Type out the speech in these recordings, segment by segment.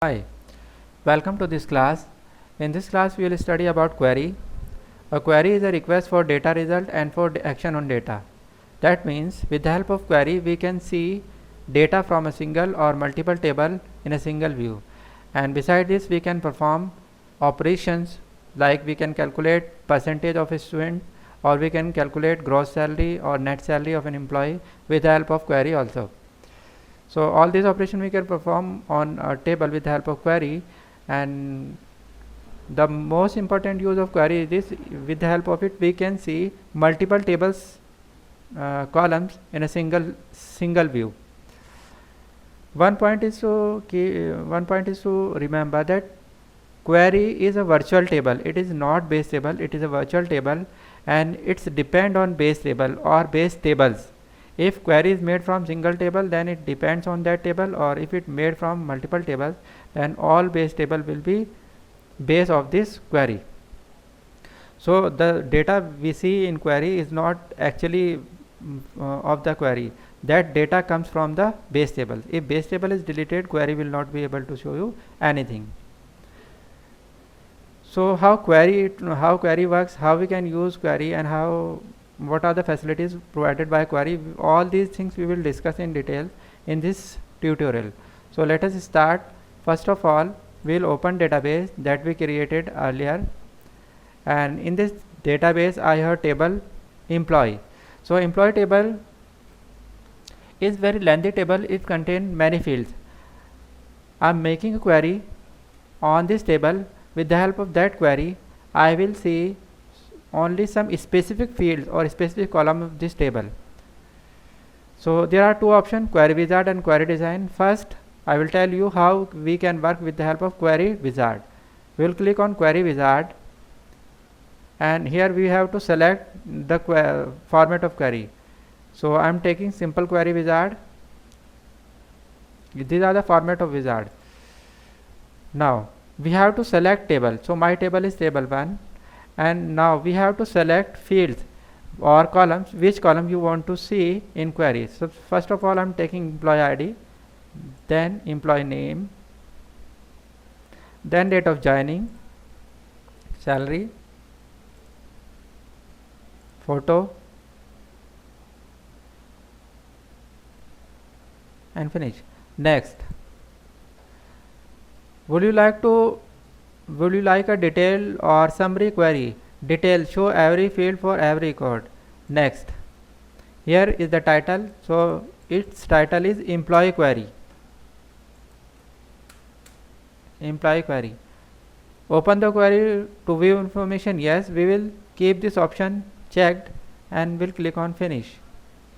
Hi, welcome to this class. In this class, we will study about query. A query is a request for data result and for action on data. That means with the help of query, we can see data from a single or multiple table in a single view. And beside this, we can perform operations like we can calculate percentage of a student, or we can calculate gross salary or net salary of an employee with the help of query also. So all these operations we can perform on a table with the help of query, and the most important use of query is this: with the help of it we can see multiple tables columns in a single view. One point is to remember that query is a virtual table. It is not base table. It is a virtual table, and it's depend on base table or base tables. If query is made from single table, then it depends on that table, or if it made from multiple tables, then all base table will be base of this query. So the data we see in query is not actually of the query. That data comes from the base table. If base table is deleted, query will not be able to show you anything. So how query works, how we can use query, and what are the facilities provided by query, all these things we will discuss in detail in this tutorial. So let us start. First of all, we will open database that we created earlier, and in this database I have table employee. So employee table is very lengthy table. It contains many fields. I am making a query on this table. With the help of that query, I will see only some specific fields or specific column of this table. So there are two options: query wizard and query design. First, I will tell you how we can work with the help of query wizard. We will click on query wizard, and here we have to select the format of query. So I am taking simple query wizard. These are the format of wizard. Now we have to select table. So my table is table 1, and now we have to select fields or columns, which column you want to see in query. So first of all, I am taking employee ID, then employee name, then date of joining, salary, photo, and finish. Next, would you like a detail or summary query? Detail, show every field for every record. Next, here is the title. So its title is employee query. Employee query. Open the query to view information. Yes, we will keep this option checked and will click on finish.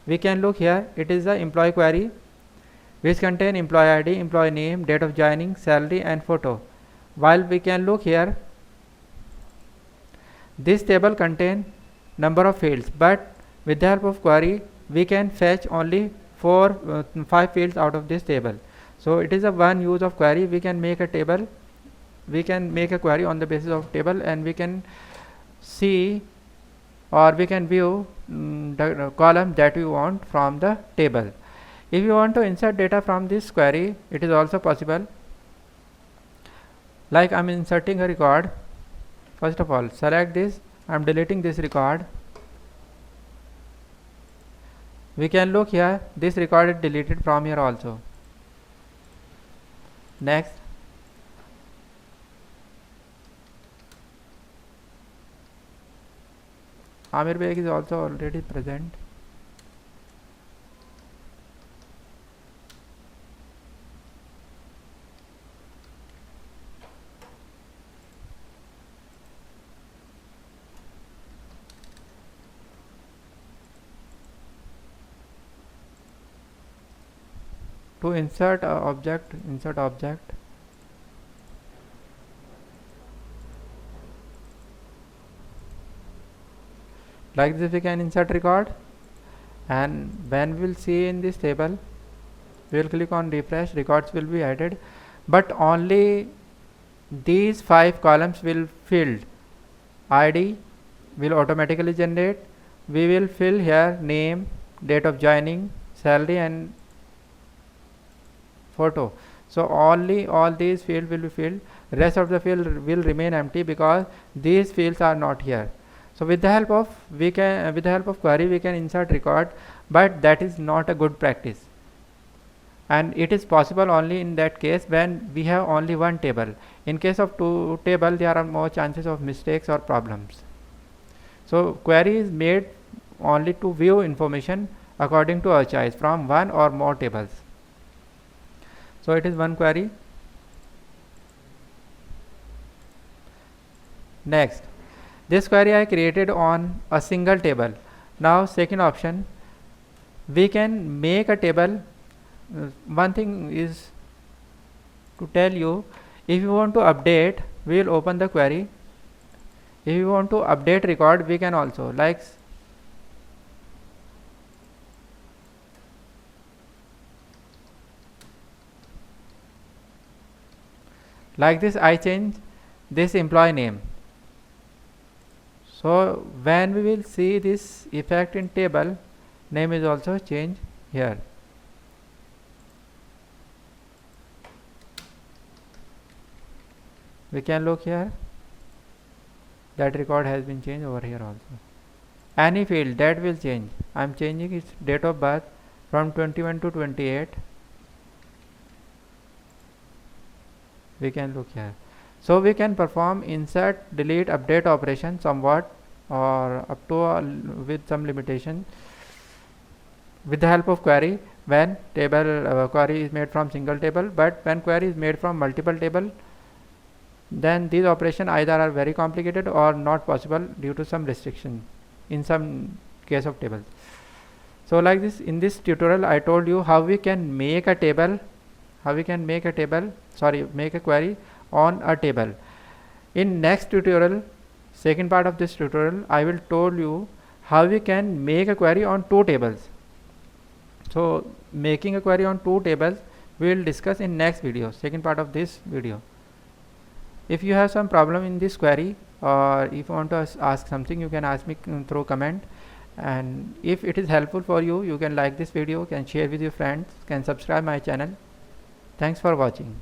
We can look here. It is the employee query, which contain employee ID, employee name, date of joining, salary, and photo. While we can look here, this table contain number of fields, but with the help of query we can fetch only 5 fields out of this table. So it is a one use of query. We can make a table, we can make a query on the basis of table, and we can see or we can view the column that we want from the table. If you want to insert data from this query, it is also possible. Like I am inserting a record. First of all, select this. I am deleting this record. We can look here. This record is deleted from here also. Next, Amir Beg is also already present. To insert object, insert object. Like this we can insert record, and when we will see in this table, we will click on refresh. Records will be added, but only these 5 columns will filled. ID will automatically generate. We will fill here name, date of joining, salary, and photo. So only all these fields will be filled, rest of the field will remain empty because these fields are not here. So with the help of query we can insert record, but that is not a good practice, and it is possible only in that case when we have only one table. In case of two table, there are more chances of mistakes or problems. So query is made only to view information according to our choice from one or more tables. So it is one query. Next, this query I created on a single table. Now second option, we can make a table. One thing is to tell you, if you want to update, we will open the query. If you want to update record, we can also like this. I change this employee name. So when we will see this effect in table, name is also changed here. We can look here, that record has been changed over here also. Any field that will change, I am changing its date of birth from 21 to 28. We can look here. So we can perform insert, delete, update operation somewhat or up to with some limitation with the help of query when table query is made from single table, but when query is made from multiple table, then these operations either are very complicated or not possible due to some restriction in some case of tables. So like this, in this tutorial I told you how we can make a table, make a query on a table. In next tutorial, second part of this tutorial, I will told you how we can make a query on two tables. So making a query on two tables we will discuss in next video, second part of this video. If you have some problem in this query or if you want to ask something, you can ask me through comment, and if it is helpful for you, you can like this video, can share with your friends, can subscribe my channel. Thanks for watching.